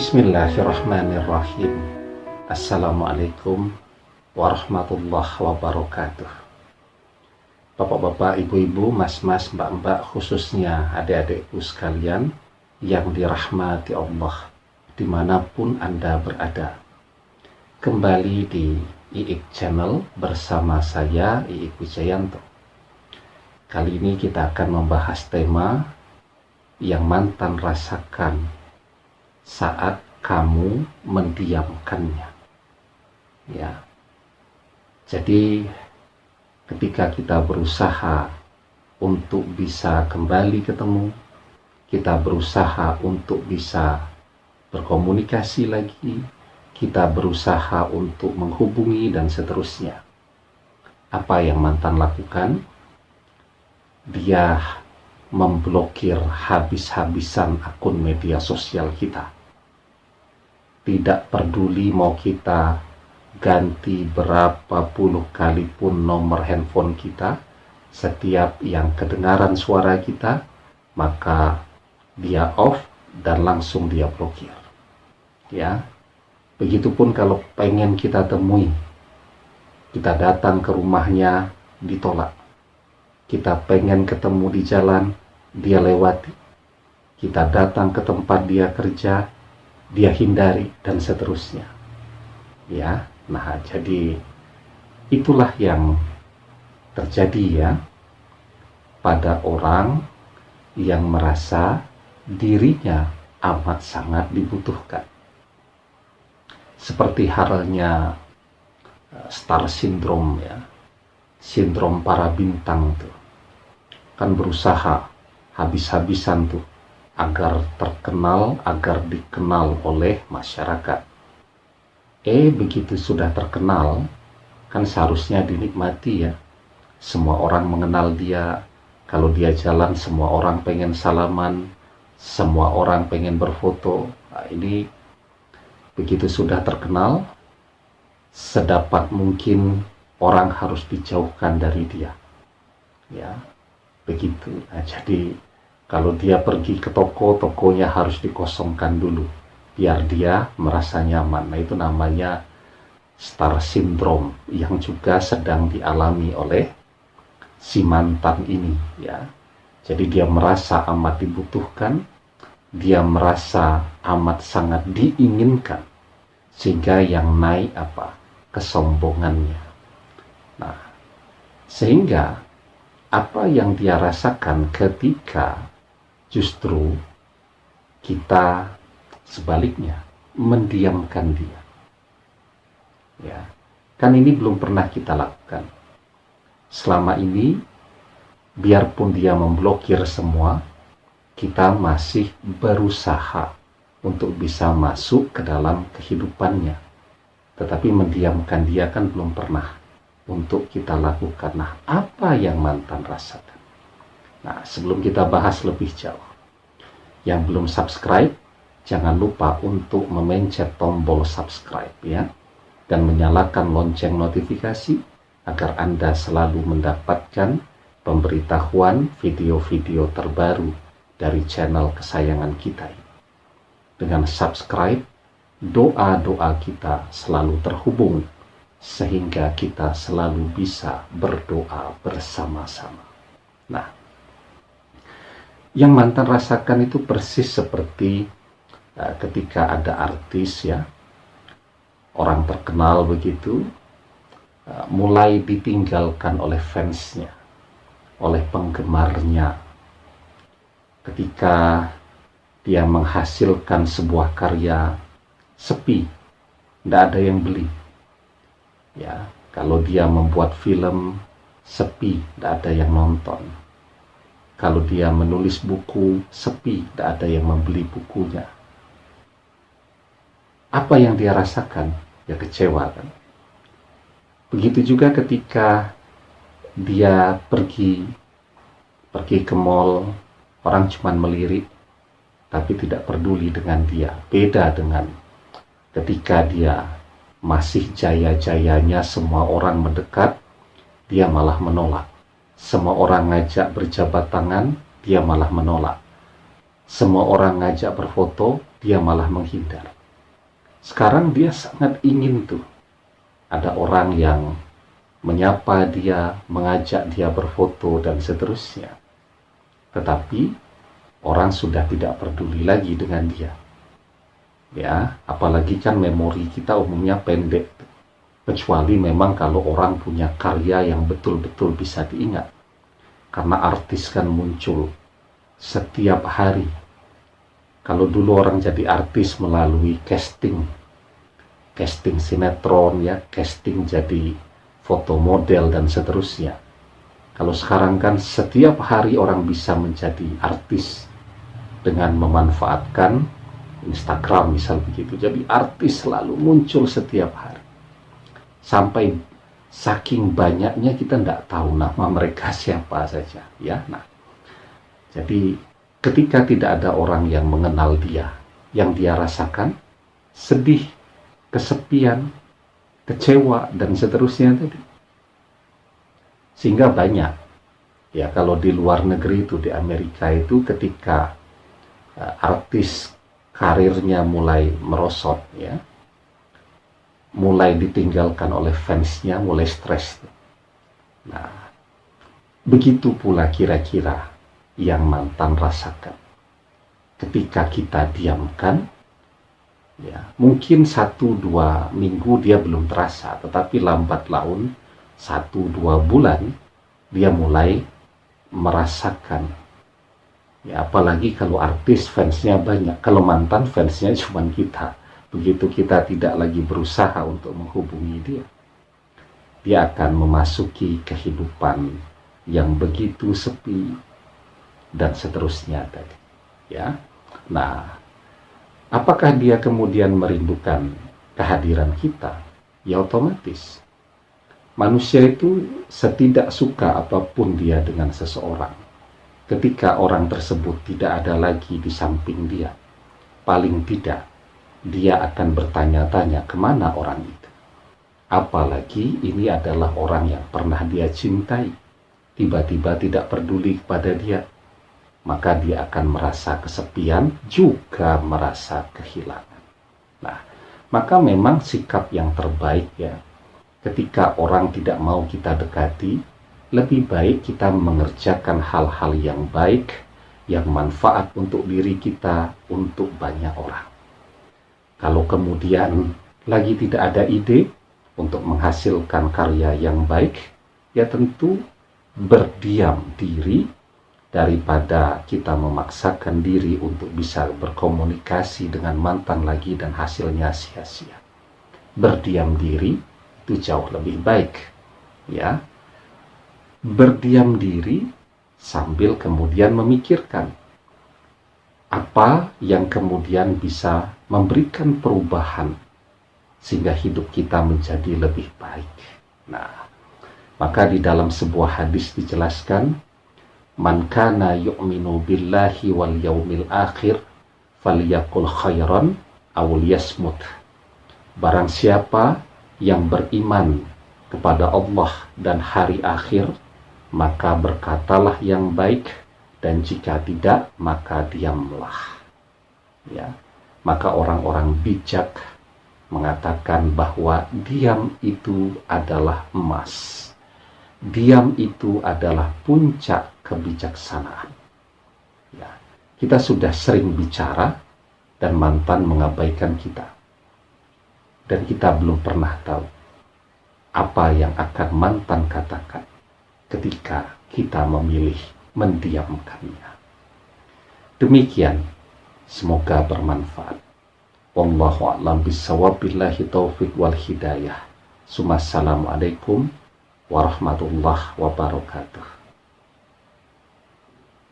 Bismillahirrahmanirrahim. Assalamualaikum warahmatullahi wabarakatuh. Bapak-bapak, ibu-ibu, mas-mas, mbak-mbak, khususnya adik-adikku sekalian yang dirahmati Allah dimanapun Anda berada. Kembali di IIK Channel bersama saya, IIK Wijayanto. Kali ini kita akan membahas tema yang mantan rasakan saat kamu mendiamkannya. Ya. Jadi ketika kita berusaha untuk bisa kembali ketemu, kita berusaha untuk bisa berkomunikasi lagi, kita berusaha untuk menghubungi dan seterusnya. Apa yang mantan lakukan? Dia memblokir habis-habisan akun media sosial kita. Tidak peduli mau kita ganti berapa puluh kali pun nomor handphone kita, setiap yang kedengaran suara kita, maka dia off dan langsung dia blokir. Ya, begitupun kalau pengen kita temui, kita datang ke rumahnya, ditolak. Kita pengen ketemu di jalan, dia lewati. Kita datang ke tempat dia kerja, dia hindari, dan seterusnya. Ya, nah jadi itulah yang terjadi ya pada orang yang merasa dirinya amat sangat dibutuhkan. Seperti halnya star syndrome ya, sindrom para bintang tuh. Kan berusaha habis-habisan tuh agar terkenal, agar dikenal oleh masyarakat. Begitu sudah terkenal, kan seharusnya dinikmati ya. Semua orang mengenal dia. Kalau dia jalan, semua orang pengen salaman, semua orang pengen berfoto. Nah, ini begitu sudah terkenal, sedapat mungkin orang harus dijauhkan dari dia. Ya, begitu. Nah, jadi kalau dia pergi ke toko, tokonya harus dikosongkan dulu, biar dia merasa nyaman. Nah, itu namanya star syndrome yang juga sedang dialami oleh si mantan ini. Ya, jadi dia merasa amat dibutuhkan, dia merasa amat sangat diinginkan, sehingga yang naik apa? Kesombongannya. Nah, sehingga apa yang dia rasakan ketika justru kita sebaliknya mendiamkan dia. Ya, kan ini belum pernah kita lakukan. Selama ini, biarpun dia memblokir semua, kita masih berusaha untuk bisa masuk ke dalam kehidupannya. Tetapi mendiamkan dia kan belum pernah untuk kita lakukan. Nah, apa yang mantan rasakan? Nah, sebelum kita bahas lebih jauh, yang belum subscribe, jangan lupa untuk memencet tombol subscribe ya, dan menyalakan lonceng notifikasi agar Anda selalu mendapatkan pemberitahuan video-video terbaru dari channel kesayangan kita ini. Dengan subscribe, doa-doa kita selalu terhubung, sehingga kita selalu bisa berdoa bersama-sama. Nah, yang mantan rasakan itu persis seperti ketika ada artis ya, orang terkenal begitu, mulai ditinggalkan oleh fansnya, oleh penggemarnya. Ketika dia menghasilkan sebuah karya, sepi, tidak ada yang beli. Ya, kalau dia membuat film, sepi, tidak ada yang nonton. Kalau dia menulis buku, sepi, tidak ada yang membeli bukunya. Apa yang dia rasakan? Ya kecewa kan. Begitu juga ketika dia pergi ke mall, orang cuma melirik, tapi tidak peduli dengan dia. Beda dengan ketika dia masih jaya-jayanya, semua orang mendekat, dia malah menolak. Semua orang ngajak berjabat tangan, dia malah menolak. Semua orang ngajak berfoto, dia malah menghindar. Sekarang dia sangat ingin tuh ada orang yang menyapa dia, mengajak dia berfoto dan seterusnya. Tetapi orang sudah tidak peduli lagi dengan dia. Ya, apalagi kan memori kita umumnya pendek. Kecuali memang kalau orang punya karya yang betul-betul bisa diingat. Karena artis kan muncul setiap hari. Kalau dulu orang jadi artis melalui casting sinetron ya, casting jadi foto model dan seterusnya. Kalau sekarang kan setiap hari orang bisa menjadi artis dengan memanfaatkan Instagram misal begitu. Jadi artis selalu muncul setiap hari. Sampai saking banyaknya kita tidak tahu nama mereka siapa saja ya. Nah, jadi ketika tidak ada orang yang mengenal dia, yang dia rasakan sedih, kesepian, kecewa dan seterusnya tadi. Sehingga banyak ya, kalau di luar negeri itu, di Amerika itu, ketika artis karirnya mulai merosot ya, mulai ditinggalkan oleh fansnya, mulai stres. Nah, begitu pula kira-kira yang mantan rasakan. Ketika kita diamkan, ya, mungkin 1-2 minggu dia belum terasa, tetapi lambat laun 1-2 bulan dia mulai merasakan. Ya, apalagi kalau artis fansnya banyak, kalau mantan fansnya cuma kita. Begitu kita tidak lagi berusaha untuk menghubungi dia, dia akan memasuki kehidupan yang begitu sepi dan seterusnya tadi. Ya, nah, apakah dia kemudian merindukan kehadiran kita? Ya otomatis. Manusia itu setidak suka apapun dia dengan seseorang, ketika orang tersebut tidak ada lagi di samping dia, paling tidak dia akan bertanya-tanya kemana orang itu. Apalagi ini adalah orang yang pernah dia cintai, tiba-tiba tidak peduli kepada dia, maka dia akan merasa kesepian, juga merasa kehilangan. Nah, maka memang sikap yang terbaik ya, ketika orang tidak mau kita dekati, lebih baik kita mengerjakan hal-hal yang baik, yang manfaat untuk diri kita, untuk banyak orang. Kalau kemudian lagi tidak ada ide untuk menghasilkan karya yang baik, ya tentu berdiam diri daripada kita memaksakan diri untuk bisa berkomunikasi dengan mantan lagi dan hasilnya sia-sia. Berdiam diri itu jauh lebih baik, ya. Berdiam diri sambil kemudian memikirkan apa yang kemudian bisa memberikan perubahan sehingga hidup kita menjadi lebih baik. Nah, maka di dalam sebuah hadis dijelaskan, man kana yu'minu billahi wal yaumil akhir falyaqul khairan aw liyasmut. Barang siapa yang beriman kepada Allah dan hari akhir, maka berkatalah yang baik, dan jika tidak, maka diamlah. Ya, maka orang-orang bijak mengatakan bahwa diam itu adalah emas. Diam itu adalah puncak kebijaksanaan. Ya, kita sudah sering bicara dan mantan mengabaikan kita. Dan kita belum pernah tahu apa yang akan mantan katakan ketika kita memilih mendiamkannya. Demikian, semoga bermanfaat. Wallahu a'lam bishawab, billahi taufiq wal hidayah. Assalamualaikum warahmatullahi wabarakatuh.